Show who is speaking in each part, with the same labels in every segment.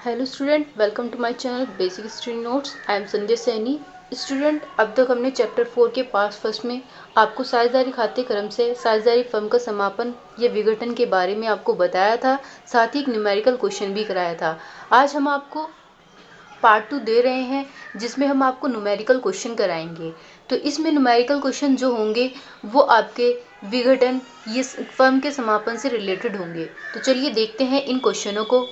Speaker 1: Hello student, welcome to my channel basic study notes. I am Sanjay Saini. Student, अब तक हमने chapter 4 के part first में आपको साझेदारी खाते क्रम से साझेदारी फर्म का समापन या विघटन के बारे में आपको बताया था, साथ ही एक न्यूमेरिकल क्वेश्चन भी कराया था। आज हम आपको पार्ट 2 दे रहे हैं जिसमें हम आपको न्यूमेरिकल क्वेश्चन कराएंगे। तो इसमें न्यूमेरिकल क्वेश्चन जो होंगे वो आपके विघटन ये फर्म के समापन से रिलेटेड होंगे। तो चलिए देखते हैं इन क्वेश्चनों को।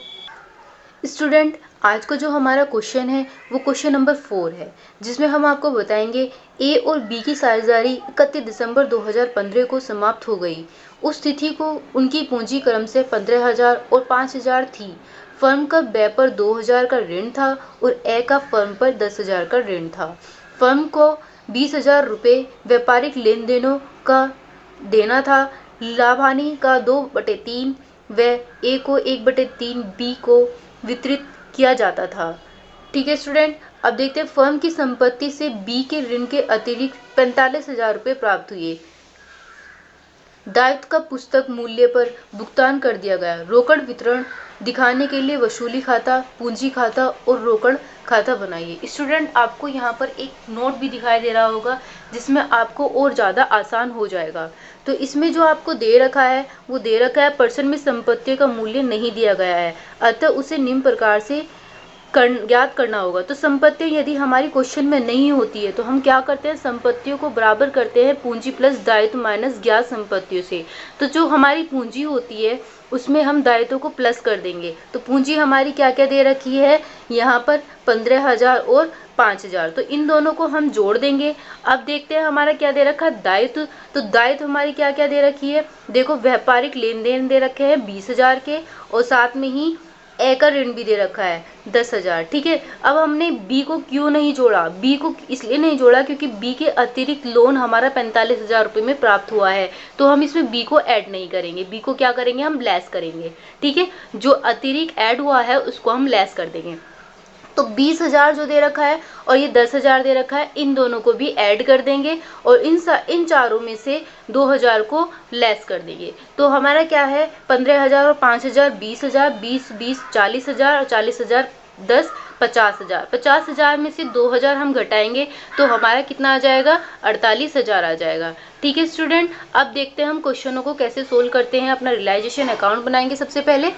Speaker 1: स्टूडेंट, आज का जो हमारा क्वेश्चन है वो क्वेश्चन नंबर 4 है, जिसमें हम आपको बताएंगे ए और बी की साझेदारी 31 दिसंबर 2015 को समाप्त हो गई। उस तिथि को उनकी पूंजी क्रम से 15,000 और 5,000 थी। फर्म का बै पर 2,000 का ऋण था और ए का फर्म पर 10,000 का ऋण था। फर्म को 20,000 रुपये व्यापारिक लेन देनों का देना था। लाभानी का 2/3 व ए को 1/3 बी को वितरित किया जाता था। ठीक है स्टूडेंट, अब देखते हैं फर्म की संपत्ति से बी के ऋण के अतिरिक्त 45,000 रुपये प्राप्त हुए। दायित्व का पुस्तक मूल्य पर भुगतान कर दिया गया। रोकड़ वितरण दिखाने के लिए वसूली खाता, पूंजी खाता और रोकड़ खाता बनाइए। स्टूडेंट, आपको यहाँ पर एक नोट भी दिखाई दे रहा होगा जिसमें आपको और ज़्यादा आसान हो जाएगा। तो इसमें जो आपको दे रखा है वो दे रखा है पर्सन में संपत्ति का मूल्य नहीं दिया गया है, अतः उसे निम्न प्रकार से ज्ञात करना होगा। तो संपत्ति यदि हमारी क्वेश्चन में नहीं होती है तो हम क्या करते हैं, संपत्तियों को बराबर करते हैं पूंजी प्लस दायित्व माइनस ज्ञात संपत्तियों से। तो जो हमारी पूंजी होती है उसमें हम दायित्व को प्लस कर देंगे। तो पूंजी हमारी क्या क्या दे रखी है यहाँ पर 15,000 और 5,000, तो इन दोनों को हम जोड़ देंगे। अब देखते हैं हमारा क्या दे रखा है, दायित्व। तो दायित्व हमारी क्या क्या दे रखी है, देखो व्यापारिक लेन देन दे रखे हैं 20,000 के और साथ में ही ए का ऋण भी दे रखा है 10,000। ठीक है, अब हमने बी को क्यों नहीं जोड़ा, बी को इसलिए नहीं जोड़ा क्योंकि बी के अतिरिक्त लोन हमारा 45,000 रुपये में प्राप्त हुआ है, तो हम इसमें बी को ऐड नहीं करेंगे, बी को क्या करेंगे, हम लेस करेंगे। ठीक है, जो अतिरिक्त ऐड हुआ है उसको हम लेस कर देंगे। तो 20,000 जो दे रखा है और ये 10,000 दे रखा है, इन दोनों को भी ऐड कर देंगे और इन चारों में से 2,000 को लेस कर देंगे। तो हमारा क्या है, 15,000 और 5,000 20,000, 20 40,000 और 40,000 10 50,000। 50,000 में से 2,000 हम घटाएंगे तो हमारा कितना आ जाएगा, 48,000 आ जाएगा। ठीक है स्टूडेंट, अब देखते हैं हम क्वेश्चनों को कैसे सोल्व करते हैं। अपना रियलाइजेशन अकाउंट बनाएंगे सबसे पहले।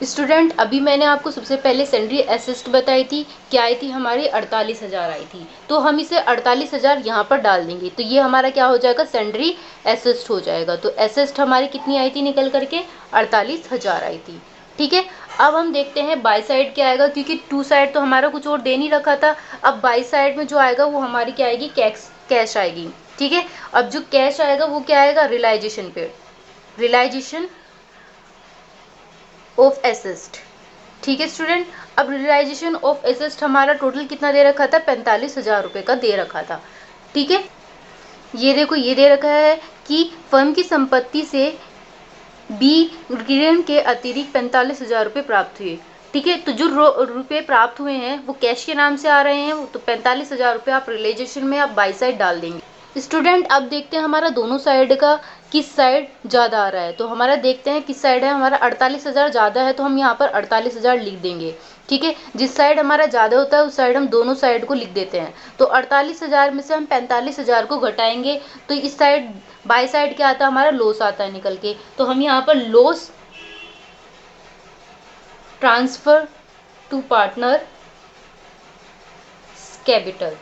Speaker 1: स्टूडेंट, अभी मैंने आपको सबसे पहले सैलरी असिस्ट बताई थी, क्या आई थी हमारी 48,000 आई थी। तो हम इसे 48,000 यहाँ पर डाल देंगे तो ये हमारा क्या हो जाएगा, सैलरी असिस्ट हो जाएगा। तो असिस्ट हमारी कितनी आई थी निकल करके, 48,000 आई थी। ठीक है, अब हम देखते हैं बाई साइड क्या आएगा, क्योंकि टू साइड तो हमारा कुछ और दे नहीं रखा था। अब बाई साइड में जो आएगा वो हमारी क्या आएगी, कैश आएगी। ठीक है, अब जो कैश आएगा वो क्या आएगा, रियलाइजेशन पे, रियलाइजेशन ऑफ एसेस्ट। ठीक है स्टूडेंट, अब रियलाइजेशन ऑफ एसेस्ट हमारा टोटल कितना दे रखा था, 45,000 रुपये का दे रखा था। ठीक है, ये देखो ये दे रखा है कि फर्म की संपत्ति से बी ऋण के अतिरिक्त 45,000 रुपये प्राप्त हुए। ठीक है, तो जो रुपये प्राप्त हुए हैं वो कैश के नाम से आ रहे हैं, तो 45,000 रुपये आप रियलाइजेशन में आप बाई साइड डाल देंगे। स्टूडेंट, अब देखते हैं हमारा दोनों साइड का किस साइड ज़्यादा आ रहा है। तो हमारा देखते हैं किस साइड है, हमारा 48,000 ज़्यादा है तो हम यहाँ पर 48,000 लिख देंगे। ठीक है, जिस साइड हमारा ज़्यादा होता है उस साइड हम दोनों साइड को लिख देते हैं। तो 48,000 में से हम 45,000 को घटाएंगे तो इस साइड बाई साइड क्या आता है, हमारा लॉस आता है निकल के। तो हम यहाँ पर loss transfer to partner capital.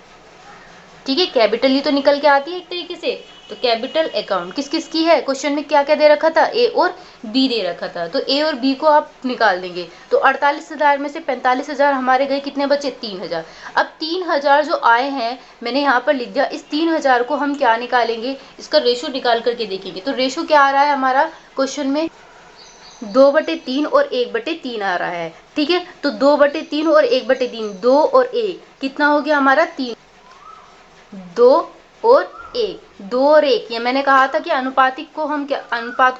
Speaker 1: ठीक है, कैपिटल ही तो निकल के आती है एक तरीके से। तो कैपिटल अकाउंट किस किस की है, क्वेश्चन में क्या क्या दे रखा था, ए और बी दे रखा था। तो ए और बी को आप निकाल देंगे तो 48,000 में से 45,000 हमारे गए, कितने बचे, 3,000। अब 3,000 जो आए हैं मैंने यहाँ पर लिख दिया, इस 3,000 को हम क्या निकालेंगे, इसका रेशो निकाल करके देखेंगे। तो रेशो क्या आ रहा है हमारा क्वेश्चन में, 2/3 और 1/3 आ रहा है। ठीक है, तो 2/3 और 1/3, 2 और 1 कितना हो गया हमारा, 3। 2 और 1, 2 और 1, ये मैंने कहा था कि अनुपात को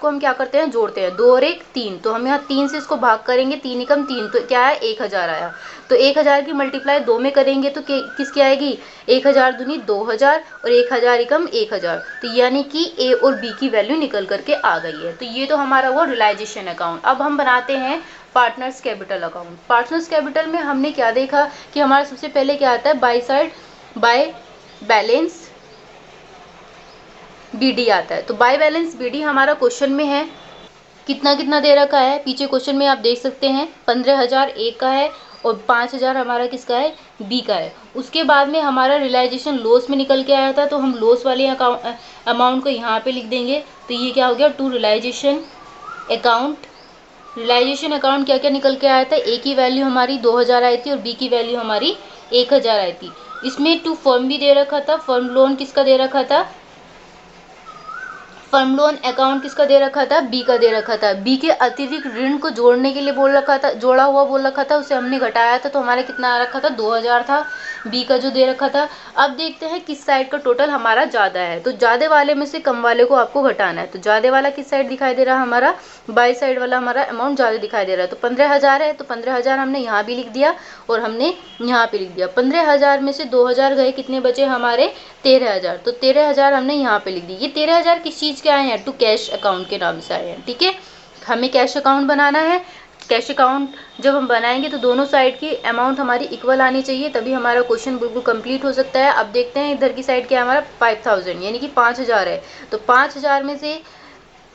Speaker 1: हम क्या करते हैं, जोड़ते हैं। 2 और 1 3, तो हम यहाँ 3 से इसको भाग करेंगे, 3 एकम 3, तो क्या है, 1,000 आया। तो 1,000 की मल्टीप्लाई 2 में करेंगे तो किसकी आएगी, 1,000 दूनी 2,000 और 1,000 एकम 1,000। तो यानी कि ए और बी की वैल्यू निकल करके आ गई है। तो ये तो हमारा वो रियलाइजेशन अकाउंट। अब हम बनाते हैं partners capital account. Partners capital में हमने क्या देखा कि हमारा सबसे पहले क्या आता है, बाय बैलेंस बीडी आता है। तो बाय बैलेंस बीडी हमारा क्वेश्चन में है, कितना कितना दे रखा है पीछे क्वेश्चन में आप देख सकते हैं, 15,000 ए का है और 5,000 हमारा किसका है, बी का है। उसके बाद में हमारा रियलाइजेशन लॉस में निकल के आया था, तो हम लॉस वाले अमाउंट को यहाँ पे लिख देंगे। तो ये क्या हो गया, to realisation account. Realisation account क्या क्या निकल के आया था, ए की वैल्यू हमारी 2,000 आई थी और बी की वैल्यू हमारी 1,000 आई थी। इसमें टू फर्म भी दे रखा था, फर्म लोन किसका दे रखा था, फर्म लोन अकाउंट किसका दे रखा था, बी का दे रखा था। बी के अतिरिक्त ऋण को जोड़ने के लिए बोल रखा था, जोड़ा हुआ बोल रखा था, उसे हमने घटाया था, तो हमारा कितना आ रखा था, 2,000 था बी का जो दे रखा था। अब देखते हैं किस साइड का टोटल हमारा ज़्यादा है, तो ज़्यादा वाले में से कम वाले को आपको घटाना है। तो ज़्यादा वाला किस साइड दिखाई दे रहा है, हमारा बाई साइड वाला हमारा अमाउंट ज़्यादा दिखाई दे रहा है। तो 15,000 है, तो 15,000 हमने यहाँ भी लिख दिया और हमने यहाँ पे लिख दिया। 15,000 में से 2,000 गए, कितने बचे हमारे, 13,000। तो 13,000 हमने यहाँ पे लिख दी। ये 13,000 किस चीज़ के आए हैं, टू कैश अकाउंट के नाम से आए हैं। ठीक है, हमें कैश अकाउंट बनाना है। कैश अकाउंट जब हम बनाएंगे तो दोनों साइड की अमाउंट हमारी इक्वल आनी चाहिए, तभी हमारा क्वेश्चन बिल्कुल कंप्लीट हो सकता है। अब देखते हैं इधर की साइड क्या हमारा 5,000 यानी कि 5,000 है। तो 5,000 में से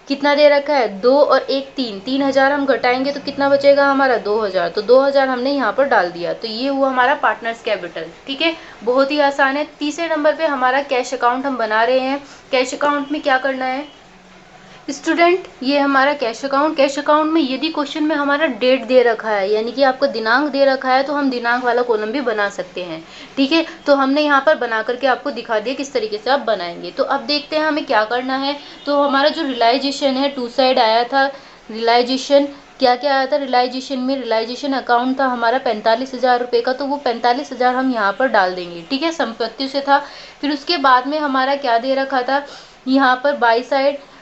Speaker 1: कितना दे रखा है, 2 और 1 3, 3,000 हम घटाएंगे तो कितना बचेगा हमारा, 2,000। तो 2,000 हमने यहाँ पर डाल दिया। तो ये हुआ हमारा पार्टनर्स कैपिटल। ठीक है, बहुत ही आसान है। तीसरे नंबर पे हमारा कैश अकाउंट हम बना रहे हैं। कैश अकाउंट में क्या करना है स्टूडेंट, ये हमारा कैश अकाउंट में यदि क्वेश्चन में हमारा डेट दे रखा है यानी कि आपको दिनांक दे रखा है, तो हम दिनांक वाला कॉलम भी बना सकते हैं। ठीक है, तो हमने यहाँ पर बना करके आपको दिखा दिया किस तरीके से आप बनाएंगे। तो अब देखते हैं हमें क्या करना है। तो हमारा जो रियलाइजेशन है टू साइड आया था, रियलाइजेशन क्या क्या आया था, रियलाइजेशन में रियलाइजेशन अकाउंट था हमारा 45,000 रुपये का, तो वो 45,000 हम यहाँ पर डाल देंगे। ठीक है, संपत्ति से था। फिर उसके बाद में हमारा क्या दे रखा था, यहाँ पर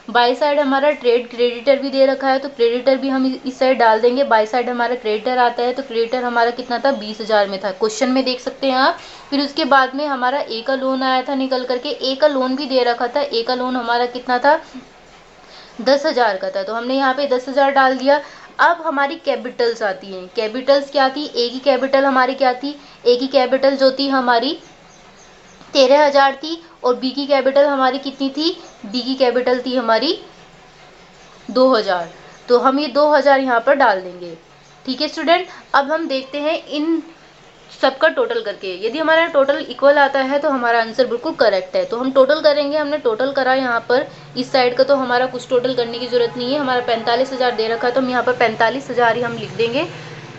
Speaker 1: बाई साइड हमारा ट्रेड क्रेडिटर भी दे रखा है, तो क्रेडिटर भी हम इस साइड डाल देंगे। बाई साइड हमारा क्रेडिटर आता है, तो क्रेडिटर हमारा कितना था, 20,000 में था, क्वेश्चन में देख सकते हैं आप। फिर उसके बाद में हमारा ए का लोन आया था निकल करके, ए का लोन भी दे रखा था। ए का लोन हमारा कितना था, 10,000 का था, तो हमने यहाँ पे 10,000 डाल दिया। अब हमारी कैपिटल्स आती हैं। कैपिटल्स क्या थी, ए की कैपिटल हमारी क्या थी, ए की कैपिटल जो थी हमारी 13,000 थी और बी की कैपिटल हमारी कितनी थी, बी की कैपिटल थी हमारी 2,000। तो हम ये 2,000 यहाँ पर डाल देंगे। ठीक है स्टूडेंट, अब हम देखते हैं इन सबका टोटल करके, यदि हमारा टोटल इक्वल आता है तो हमारा आंसर बिल्कुल करेक्ट है। तो हम टोटल करेंगे, हमने टोटल करा यहाँ पर इस साइड का, तो हमारा कुछ टोटल करने की जरूरत नहीं है। हमारा 45,000 दे रखा है, तो हम यहाँ पर 45,000 ही हम लिख देंगे।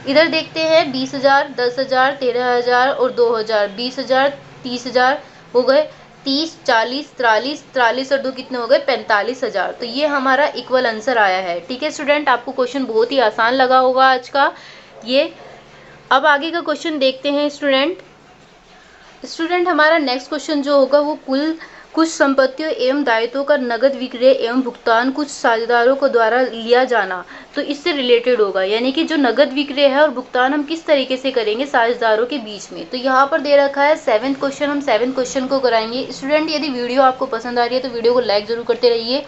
Speaker 1: इधर देखते हैं 20,000, 10,000, 13,000 और 2,000, 20,000, 30,000 हो गए, 30, 40, 43 और 2 कितने हो गए, 45,000। तो ये हमारा इक्वल आंसर आया है। ठीक है स्टूडेंट, आपको क्वेश्चन बहुत ही आसान लगा होगा आज का ये। अब आगे का क्वेश्चन देखते हैं स्टूडेंट हमारा नेक्स्ट क्वेश्चन जो होगा वो कुछ संपत्तियों एवं दायित्वों का नगद विक्रय एवं भुगतान कुछ साझेदारों को द्वारा लिया जाना, तो इससे रिलेटेड होगा। यानी कि जो नगद विक्रय है और भुगतान हम किस तरीके से करेंगे साझेदारों के बीच में। तो यहाँ पर दे रखा है 7th क्वेश्चन, हम 7th क्वेश्चन को कराएंगे। स्टूडेंट यदि वीडियो आपको पसंद आ रही है तो वीडियो को लाइक जरूर करते रहिए।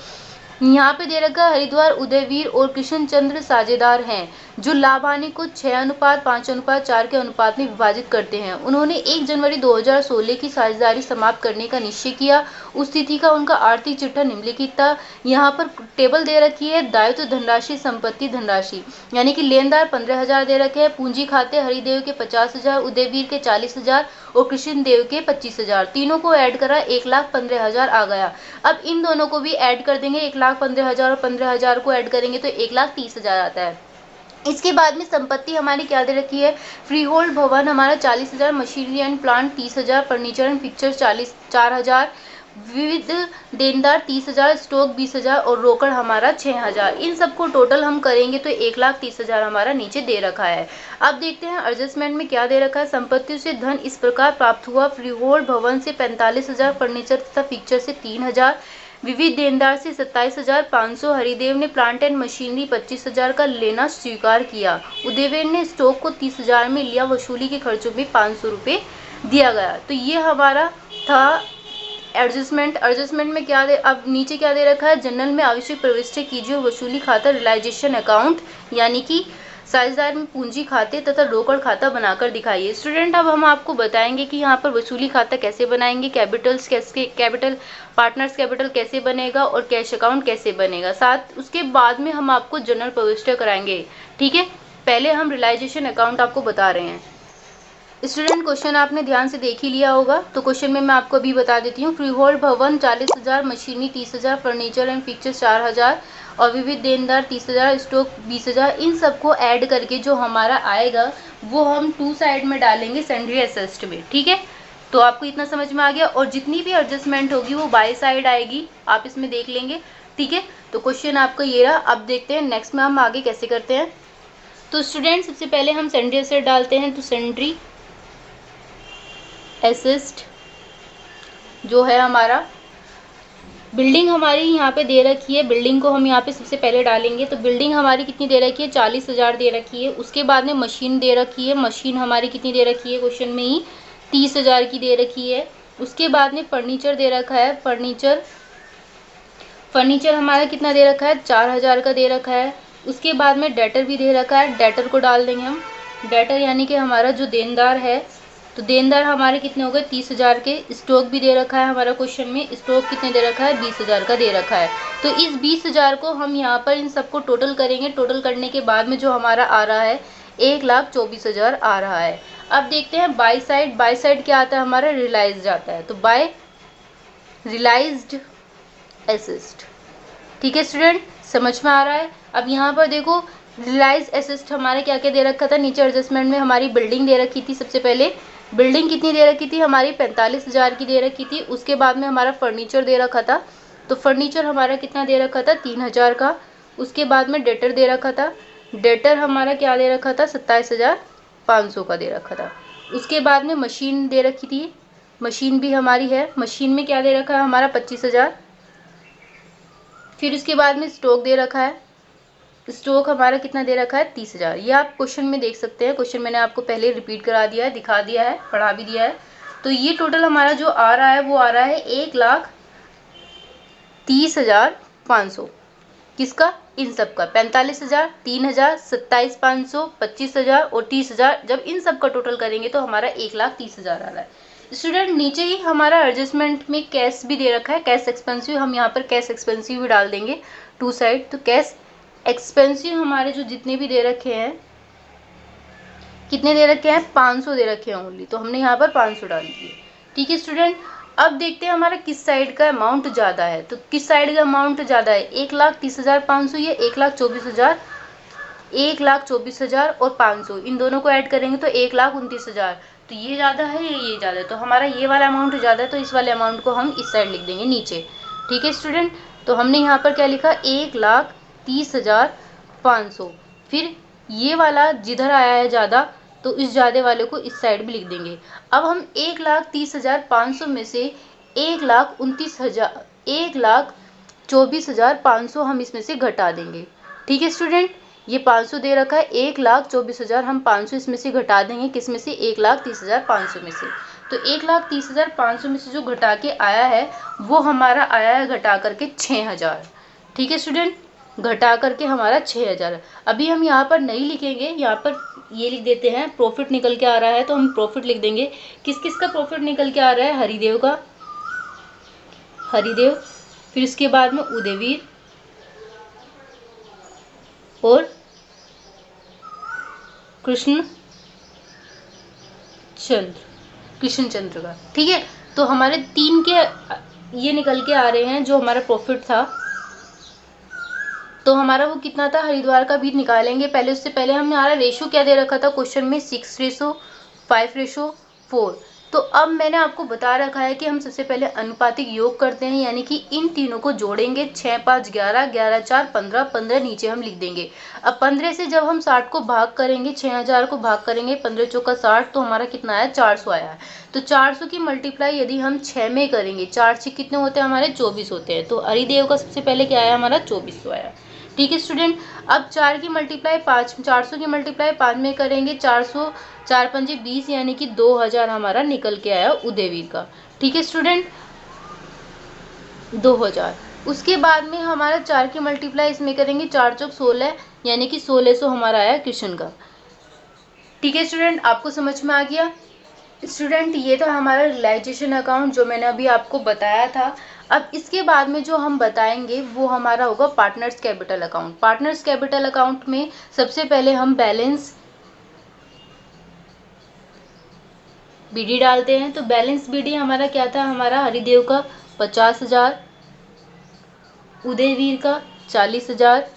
Speaker 1: यहाँ पे दे रखा है हरिद्वार, उदयवीर और कृष्णचंद्र साझेदार हैं जो लाभ हानि को 6:5:4 के अनुपात में विभाजित करते हैं। उन्होंने 1 जनवरी 2016 की साझेदारी समाप्त करने का निश्चय किया। उस तिथि का उनका आर्थिक चिट्ठा निम्नलिखित था। यहाँ पर टेबल दे रखी है, दायित्व धनराशि, संपत्ति धनराशि, यानी कि लेनदार 15,000 दे रखे हैं, पूंजी खाते हरिदेव के 50,000, उदयवीर के 40,000 और कृष्ण देव के 25,000। तीनों को ऐड करा 1,15,000 आ गया। अब इन दोनों को भी ऐड कर देंगे, 1,15,000 और 15,000 को ऐड करेंगे तो 1,30,000 आता है। इसके बाद में संपत्ति हमारी क्या दे रखी है, फ्री होल्ड भवन हमारा 40,000, machinery and plant 30,000, furniture and picture 4,000, विविध देनदार 30,000, स्टॉक 20,000 और रोकड़ हमारा 6,000। इन सबको टोटल हम करेंगे तो 1,30,000 हमारा नीचे दे रखा है। अब देखते हैं एडजस्टमेंट में क्या दे रखा है। संपत्तियों से धन इस प्रकार प्राप्त हुआ, फ्री होल्ड भवन से 45,000, फर्नीचर तथा पिक्चर से 3,000, विविध देनदार से 27,500, हरिदेव ने प्लांट एंड मशीनरी 25,000 का लेना स्वीकार किया, उदयवीर ने स्टॉक को 30,000 में लिया, वसूली के खर्चों में 500 रुपये दिया गया। तो ये हमारा था एडजस्टमेंट में क्या दे, अब नीचे क्या दे रखा है, जनरल में आवश्यक प्रविष्टि कीजिए, वसूली खाता रियलाइजेशन अकाउंट, यानी कि साझेदार में पूंजी खाते तथा रोकड़ खाता बनाकर दिखाइए। स्टूडेंट अब हम आपको बताएंगे कि यहाँ पर वसूली खाता कैसे बनाएंगे, कैपिटल पार्टनर्स कैपिटल कैसे बनेगा और कैश अकाउंट कैसे बनेगा। साथ उसके बाद में हम आपको जनरल प्रविष्टि कराएंगे। ठीक है, पहले हम रियलाइजेशन अकाउंट आपको बता रहे हैं। स्टूडेंट क्वेश्चन आपने ध्यान से देख ही लिया होगा, तो क्वेश्चन में मैं आपको अभी बता देती हूँ। फ्री होल्ड भवन 40,000, मशीनरी 30,000, फर्नीचर एंड फिक्चर्स 4,000 और विविध देनदार 30,000, स्टॉक 20,000। इन सबको ऐड करके जो हमारा आएगा वो हम टू साइड में डालेंगे सेंड्री असेस्ट में। ठीक है, तो आपको इतना समझ में आ गया। और जितनी भी एडजस्टमेंट होगी वो बाय साइड आएगी, आप इसमें देख लेंगे। ठीक है, तो क्वेश्चन आपका ये रहा। अब देखते हैं नेक्स्ट में हम आगे कैसे करते हैं। तो स्टूडेंट सबसे पहले हम सेंड्री असेट डालते हैं। तो सेंड्री असिस्ट जो है हमारा, बिल्डिंग हमारी यहाँ पे दे रखी है, बिल्डिंग को हम यहाँ पे सबसे पहले डालेंगे। तो बिल्डिंग हमारी कितनी दे रखी है, 40,000 दे रखी है। उसके बाद में मशीन दे रखी है, मशीन हमारी कितनी दे रखी है, क्वेश्चन में ही 30,000 की दे रखी है। उसके बाद में फर्नीचर दे रखा है, फर्नीचर हमारा कितना दे रखा है, 4,000 का दे रखा है। उसके बाद में डेटर भी दे रखा है, डेटर को डाल देंगे हम। डेटर यानी कि हमारा जो देनदार है, तो देनदार हमारे कितने हो गए, 30,000 के। स्टॉक भी दे रखा है हमारा क्वेश्चन में, स्टॉक कितने दे रखा है, 20,000 का दे रखा है। तो इस 20,000 को हम यहाँ पर इन सबको टोटल करेंगे। टोटल करने के बाद में जो हमारा आ रहा है 1,24,000 आ रहा है। अब देखते हैं बाय साइड। बाय साइड क्या आता है हमारा, रियलाइज्ड आता है। तो बाय रियलाइज्ड एसेट। ठीक है स्टूडेंट, समझ में आ रहा है। अब यहाँ पर देखो रियलाइज एसेट हमारे क्या क्या दे रखा था, नीचे एडजस्टमेंट में हमारी बिल्डिंग दे रखी थी। सबसे पहले बिल्डिंग कितनी दे रखी थी हमारी, 45,000 की दे रखी थी। उसके बाद में हमारा फर्नीचर दे रखा था, तो फर्नीचर हमारा कितना दे रखा था, 3,000 का। उसके बाद में डेटर दे रखा था, डेटर हमारा क्या दे रखा था, 27,500 का दे रखा था। उसके बाद में मशीन दे रखी थी, मशीन भी हमारी है, मशीन में क्या दे रखा है हमारा, 25,000। फिर उसके बाद में स्टॉक दे रखा है, स्टॉक हमारा कितना दे रखा है, 30,000। ये आप क्वेश्चन में देख सकते हैं, क्वेश्चन मैंने आपको पहले रिपीट करा दिया है, दिखा दिया है, पढ़ा भी दिया है। तो ये टोटल हमारा जो आ रहा है वो आ रहा है 1,30,500। किसका, इन सब का, 45,000, 3,000, 27,500, 25,000 और 30,000। जब इन सब का टोटल करेंगे तो हमारा 1,30,000 आ रहा है। स्टूडेंट नीचे ही हमारा एडजस्टमेंट में कैश भी दे रखा है, कैश एक्सपेंसिव। हम यहाँ पर कैश एक्सपेंसिव भी डाल देंगे टू साइड। तो कैश एक्सपेंसिव हमारे जो जितने भी दे रखे हैं, कितने दे रखे हैं, 500 दे रखे हैं ओनली। तो हमने यहाँ पर 500 डाल दिए। ठीक है स्टूडेंट, अब देखते हैं हमारा किस साइड का अमाउंट ज़्यादा है। तो किस साइड का अमाउंट ज़्यादा है, 1,30,500 या 1,24,000, 1,24,000 और 500, इन दोनों को ऐड करेंगे तो 1,29,000। तो ये ज़्यादा है या ये ज़्यादा है, तो हमारा ये वाला अमाउंट ज़्यादा है, तो इस वाले अमाउंट को हम इस साइड लिख देंगे नीचे। ठीक है स्टूडेंट, तो हमने यहाँ पर क्या लिखा, 1,30,500। फिर ये वाला जिधर आया है ज़्यादा, तो इस ज़्यादा वाले को इस साइड भी लिख देंगे। अब हम 1,30,500 में से 1,24,500 हम इसमें से घटा देंगे। ठीक है स्टूडेंट, ये 500 दे रखा है, 1,24,000 हम 500 इसमें से घटा देंगे, किस में से, 1,30,500 में से। तो 1,30,500 में से जो घटा के आया है वो हमारा आया है घटा करके 6,000। ठीक है स्टूडेंट, घटा करके हमारा 6,000। अभी हम यहाँ पर नहीं लिखेंगे, यहाँ पर ये लिख देते हैं, प्रॉफिट निकल के आ रहा है तो हम प्रॉफिट लिख देंगे। किस किस का प्रॉफिट निकल के आ रहा है, हरिदेव का, हरिदेव, फिर उसके बाद में उदयवीर और कृष्णचंद्र का। ठीक है, तो हमारे 3 के ये निकल के आ रहे हैं जो हमारा प्रॉफिट था। तो हमारा वो कितना था, हरिद्वार का भी निकालेंगे। पहले उससे पहले हमने हमारा रेशो क्या दे रखा था क्वेश्चन में, 6:5:4। तो अब मैंने आपको बता रखा है कि हम सबसे पहले अनुपातिक योग करते हैं, यानी कि इन तीनों को जोड़ेंगे। 6, 5, 11, 11, 4, 15, 15 नीचे हम लिख देंगे। अब 15 से जब हम 60 को भाग करेंगे, 6,000 को भाग करेंगे, 15 चौका 60, तो हमारा कितना आया, 400 आया है। तो 400 की मल्टीप्लाई यदि हम 6 में करेंगे, 4 से कितने होते हैं हमारे, 24 होते हैं। तो हरिदेव का सबसे पहले क्या आया हमारा, 2400 आया। ठीक है स्टूडेंट, अब 4 की मल्टीप्लाई 5, 400 की मल्टीप्लाई 5 में करेंगे, 400, 4 पंजे 20, यानी कि 2,000 हमारा निकल के आया उदयवीर का। ठीक है स्टूडेंट, 2,000। उसके बाद में हमारा 4 की मल्टीप्लाई इसमें करेंगे, 4 चौक 16, यानी कि 1600 हमारा आया कृष्ण का। ठीक है स्टूडेंट, आपको समझ में आ गया। स्टूडेंट ये था हमारा रियलाइजेशन अकाउंट जो मैंने अभी आपको बताया था। अब इसके बाद में जो हम बताएंगे वो हमारा होगा partners capital account. Partners capital account में सबसे पहले हम बैलेंस बीडी डालते हैं। तो बैलेंस बीडी हमारा क्या था, हमारा हरिदेव का 50,000, उदयवीर का 40,000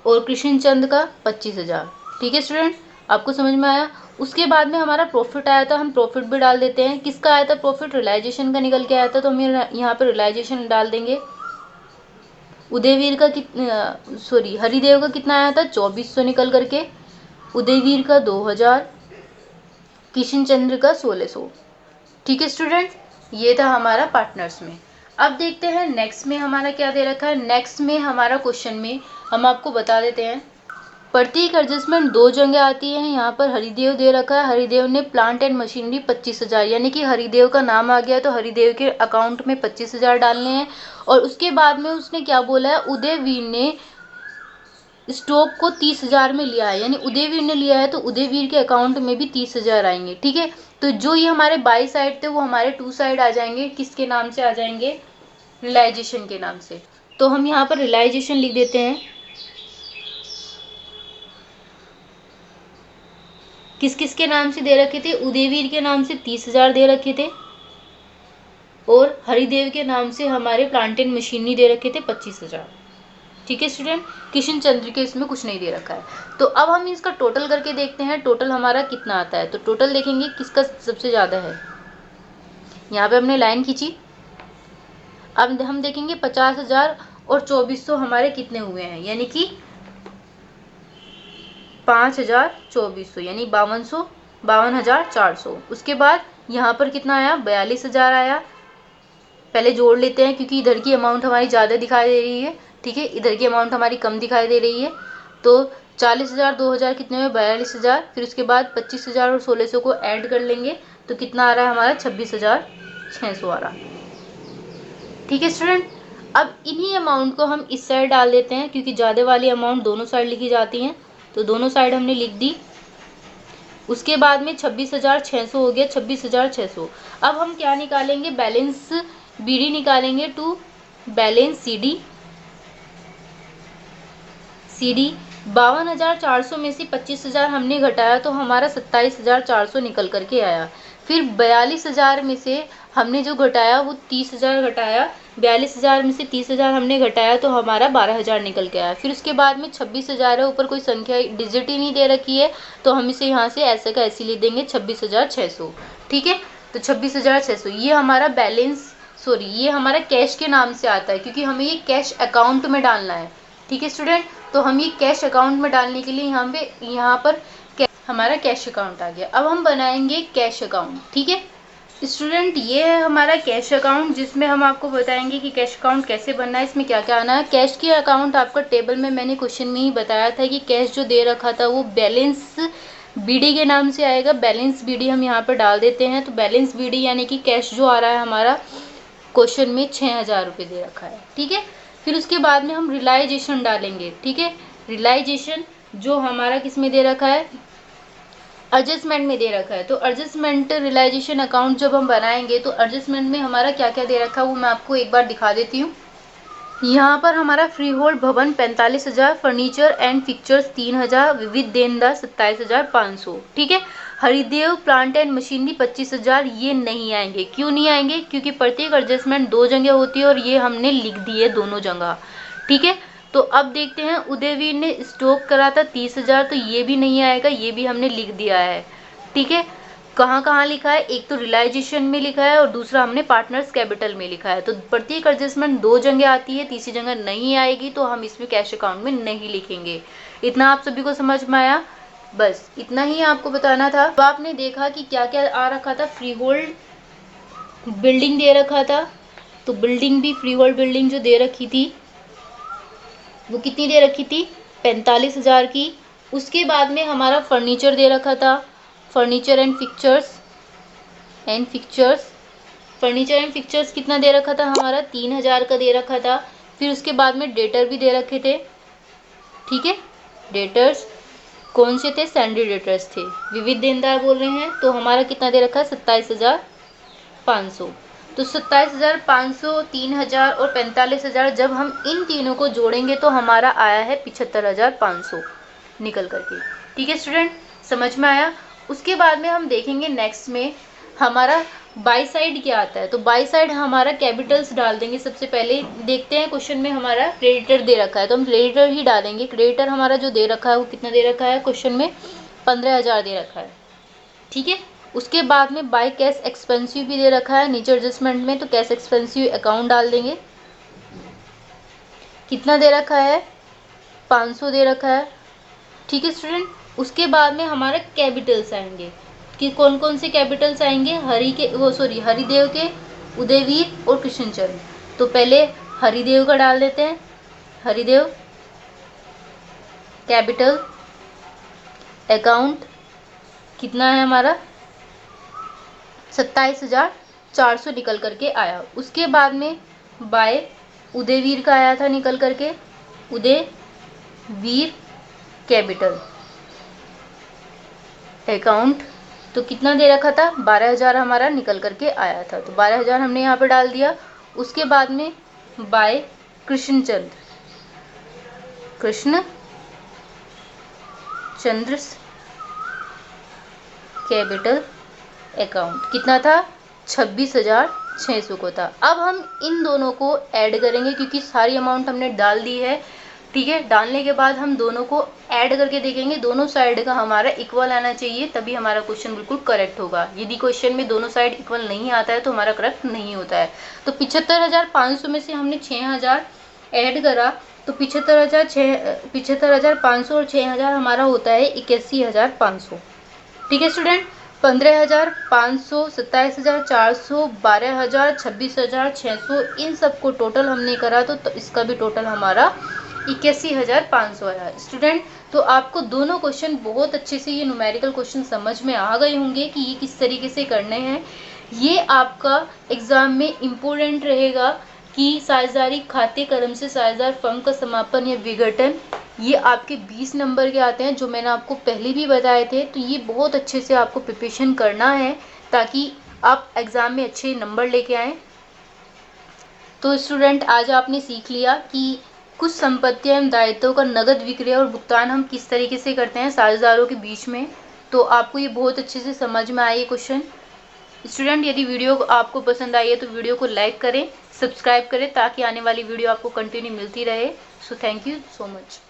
Speaker 1: और कृष्णचंद का 25,000। ठीक है स्टूडेंट, आपको समझ में आया। उसके बाद में हमारा प्रॉफिट आया था, हम प्रॉफिट भी डाल देते हैं। किसका आया था प्रॉफिट, रियलाइजेशन का निकल के आया था, तो हम यहाँ पर रियलाइजेशन डाल देंगे। उदयवीर का हरिदेव का कितना आया था, 2400 निकल करके, उदयवीर का 2000, किशन का 1600। ठीक है स्टूडेंट, ये था हमारा पार्टनर्स में। अब देखते हैं नेक्स्ट में हमारा क्या दे रखा है। नेक्स्ट में हमारा क्वेश्चन में हम आपको बता देते हैं, प्रत्येक एडजस्टमेंट 2 जगह आती है। यहाँ पर हरिदेव दे रखा है, हरिदेव ने प्लांट एंड मशीनरी 25,000, यानी कि हरिदेव का नाम आ गया तो हरिदेव के अकाउंट में 25,000 डालने हैं। और उसके बाद में उसने क्या बोला है, उदयवीर ने स्टॉक को 30,000 में लिया है, यानी उदयवीर ने लिया है तो उदयवीर के अकाउंट में भी 30,000 आएंगे। ठीक है, तो जो ये हमारे बाई साइड थे वो हमारे टू साइड आ जाएंगे। किसके नाम से आ जाएंगे, रियलाइजेशन के नाम से। तो हम यहाँ पर रियलाइजेशन लिख देते हैं। किस किस के नाम से दे रखे थे, उदयवीर के नाम से 30,000 दे रखे थे और हरिदेव के नाम से हमारे प्लांट एंड मशीनरी दे रखे थे 25,000। ठीक है स्टूडेंट, किशन चंद्र के इसमें कुछ नहीं दे रखा है। तो अब हम इसका टोटल करके देखते हैं, टोटल हमारा कितना आता है। तो टोटल देखेंगे किसका सबसे ज़्यादा है। यहाँ पे हमने लाइन खींची, अब हम देखेंगे 50,000 और 2400 हमारे कितने हुए हैं, यानी कि 5,2400, यानी 52,400। उसके बाद यहाँ पर कितना आया, 42,000 आया। पहले जोड़ लेते हैं क्योंकि इधर की अमाउंट हमारी ज़्यादा दिखाई दे रही है। ठीक है, इधर की अमाउंट हमारी कम दिखाई दे रही है। तो 40,000 2,000 कितने में, 42,000। फिर उसके बाद 25,000 और 1600 को ऐड कर लेंगे तो कितना आ रहा है हमारा, 26,600 आ रहा। ठीक है स्टूडेंट, अब इन्हीं अमाउंट को हम इस साइड डाल देते हैं क्योंकि ज़्यादा वाली अमाउंट दोनों साइड लिखी जाती हैं। तो दोनों साइड हमने लिख दी। उसके बाद में 26,600 हो गया, 26,600। अब हम क्या निकालेंगे, बैलेंस बीडी निकालेंगे टू बैलेंस सीडी। 52,400 में से 25,000 हमने घटाया तो हमारा 27,400 निकल करके आया। फिर 42,000 में से हमने जो घटाया वो 30,000 घटाया, 42,000 में से 30,000 हमने घटाया तो हमारा 12,000 निकल के आया। फिर उसके बाद में 26,000 है, ऊपर कोई संख्या डिजिट ही नहीं दे रखी है तो हम इसे यहाँ से ऐसे का ऐसे लिख देंगे 26,600। ठीक है, तो 26,600 ये हमारा ये हमारा कैश के नाम से आता है क्योंकि हमें ये कैश अकाउंट में डालना है। ठीक है स्टूडेंट, तो हम ये कैश अकाउंट में डालने के लिए यहाँ पर हमारा कैश अकाउंट आ गया। अब हम बनाएंगे कैश अकाउंट। ठीक है स्टूडेंट, ये है हमारा कैश अकाउंट जिसमें हम आपको बताएंगे कि कैश अकाउंट कैसे बनना है, इसमें क्या क्या आना है। कैश के अकाउंट आपका टेबल में मैंने क्वेश्चन में ही बताया था कि कैश जो दे रखा था वो बैलेंस बीडी के नाम से आएगा। बैलेंस बीडी हम यहाँ पर डाल देते हैं। तो बैलेंस बीडी यानी कि कैश जो आ रहा है हमारा क्वेश्चन में 6,000 रुपये दे रखा है। ठीक है, फिर उसके बाद में हम रियलाइजेशन डालेंगे। ठीक है, रियलाइजेशन जो हमारा किस में दे रखा है, एडजस्टमेंट में दे रखा है। तो एडजस्टमेंट रियलाइजेशन अकाउंट जब हम बनाएंगे तो एडजस्टमेंट में हमारा क्या क्या दे रखा है वो मैं आपको एक बार दिखा देती हूँ। यहाँ पर हमारा फ्री होल्ड भवन 45,000, फर्नीचर एंड फिक्चर्स 3,000, विविध देनदार 27,500। ठीक है, हरिदेव प्लांट एंड मशीनरी 25,000 ये नहीं आएंगे। क्यों नहीं आएंगे, क्योंकि प्रत्येक एडजस्टमेंट 2 जगह होती है और ये हमने लिख दी है दोनों जगह। ठीक है, तो अब देखते हैं उदयवीर ने स्टॉक करा था 30,000 तो ये भी नहीं आएगा, ये भी हमने लिख दिया है। ठीक है, कहाँ कहाँ लिखा है, एक तो रियलाइजेशन में लिखा है और दूसरा हमने पार्टनर्स कैपिटल में लिखा है। तो प्रत्येक एडजस्टमेंट 2 जगह आती है, तीसरी जगह नहीं आएगी तो हम इसमें कैश अकाउंट में नहीं लिखेंगे। इतना आप सभी को समझ में आया, बस इतना ही आपको बताना था। तो आपने देखा कि क्या क्या आ रखा था, फ्री होल्ड बिल्डिंग दे रखा था, तो बिल्डिंग भी फ्री होल्ड बिल्डिंग जो दे रखी थी वो कितनी दे रखी थी, 45,000 की। उसके बाद में हमारा फर्नीचर दे रखा था, फर्नीचर एंड फिक्चर्स कितना दे रखा था हमारा, 3,000 का दे रखा था। फिर उसके बाद में डेटर भी दे रखे थे, ठीक है। डेटर्स कौन से थे? सैंडी डेटर्स थे। विविध देनदार बोल रहे हैं तो हमारा कितना दे रखा है? 27,500। तो 27,500, 3,000 और 45,000, जब हम इन तीनों को जोड़ेंगे तो हमारा आया है 75,500 निकल करके। ठीक है स्टूडेंट, समझ में आया? उसके बाद में हम देखेंगे नेक्स्ट में हमारा बाई साइड क्या आता है। तो बाई साइड हमारा कैपिटल्स डाल देंगे। सबसे पहले देखते हैं क्वेश्चन में हमारा क्रेडिटर दे रखा है तो हम क्रेडिटर ही डालेंगे। क्रेडिटर हमारा जो दे रखा है वो कितना दे रखा है? क्वेश्चन में 15,000 दे रखा है। ठीक है। उसके बाद में बाय कैश एक्सपेंसिव भी दे रखा है नीचे एडजस्टमेंट में, तो कैश एक्सपेंसिव अकाउंट डाल देंगे। कितना दे रखा है? 500 दे रखा है। ठीक है स्टूडेंट। उसके बाद में हमारे कैपिटल्स आएंगे कि कौन कौन से कैपिटल्स आएंगे? हरिदेव के, उदयवीर और कृष्णचंद्र। तो पहले हरिदेव का डाल देते हैं। हरिदेव कैपिटल अकाउंट कितना है हमारा? 27,400 निकल करके आया। उसके बाद में बाय उदयवीर का आया था निकल करके, उदयवीर कैपिटल अकाउंट, तो कितना दे रखा था? 12,000 हमारा निकल करके आया था। तो 12,000 हमने यहाँ पे डाल दिया। उसके बाद में by Krishnachandra, Krishnachandra capital account कितना था? 26,600 को था। अब हम इन दोनों को ऐड करेंगे क्योंकि सारी अमाउंट हमने डाल दी है। ठीक है। डालने के बाद हम दोनों को ऐड करके देखेंगे, दोनों साइड का हमारा इक्वल आना चाहिए, तभी हमारा क्वेश्चन बिल्कुल करेक्ट होगा। यदि क्वेश्चन में दोनों साइड इक्वल नहीं आता है तो हमारा करेक्ट नहीं होता है। तो 75,500 में से हमने 6,000 ऐड करा तो 75,500 और 6,000 हमारा होता है 81,500। ठीक है स्टूडेंट। 15,500, 27,400, 12,000, 26,600, इन सबको टोटल हमने करा तो इसका भी टोटल हमारा 81,500 आया। स्टूडेंट, तो आपको दोनों क्वेश्चन बहुत अच्छे से, ये न्यूमेरिकल क्वेश्चन समझ में आ गए होंगे कि ये किस तरीके से करने हैं। ये आपका एग्जाम में इम्पोर्टेंट रहेगा कि साझेदारी खाते क्रम से साझेदार फर्म का समापन या विघटन, ये आपके 20 नंबर के आते हैं जो मैंने आपको पहले भी बताए थे। तो ये बहुत अच्छे से आपको प्रिपरेशन करना है ताकि आप एग्ज़ाम में अच्छे नंबर लेके आएँ। तो स्टूडेंट, आज आपने सीख लिया कि कुछ संपत्तियां एवं दायित्वों का नगद विक्रय और भुगतान हम किस तरीके से करते हैं साझेदारों के बीच में। तो आपको ये बहुत अच्छे से समझ में आया ये क्वेश्चन। स्टूडेंट, यदि वीडियो आपको पसंद आई है तो वीडियो को लाइक करें, सब्सक्राइब करें ताकि आने वाली वीडियो आपको कंटिन्यू मिलती रहे। So thank you so much.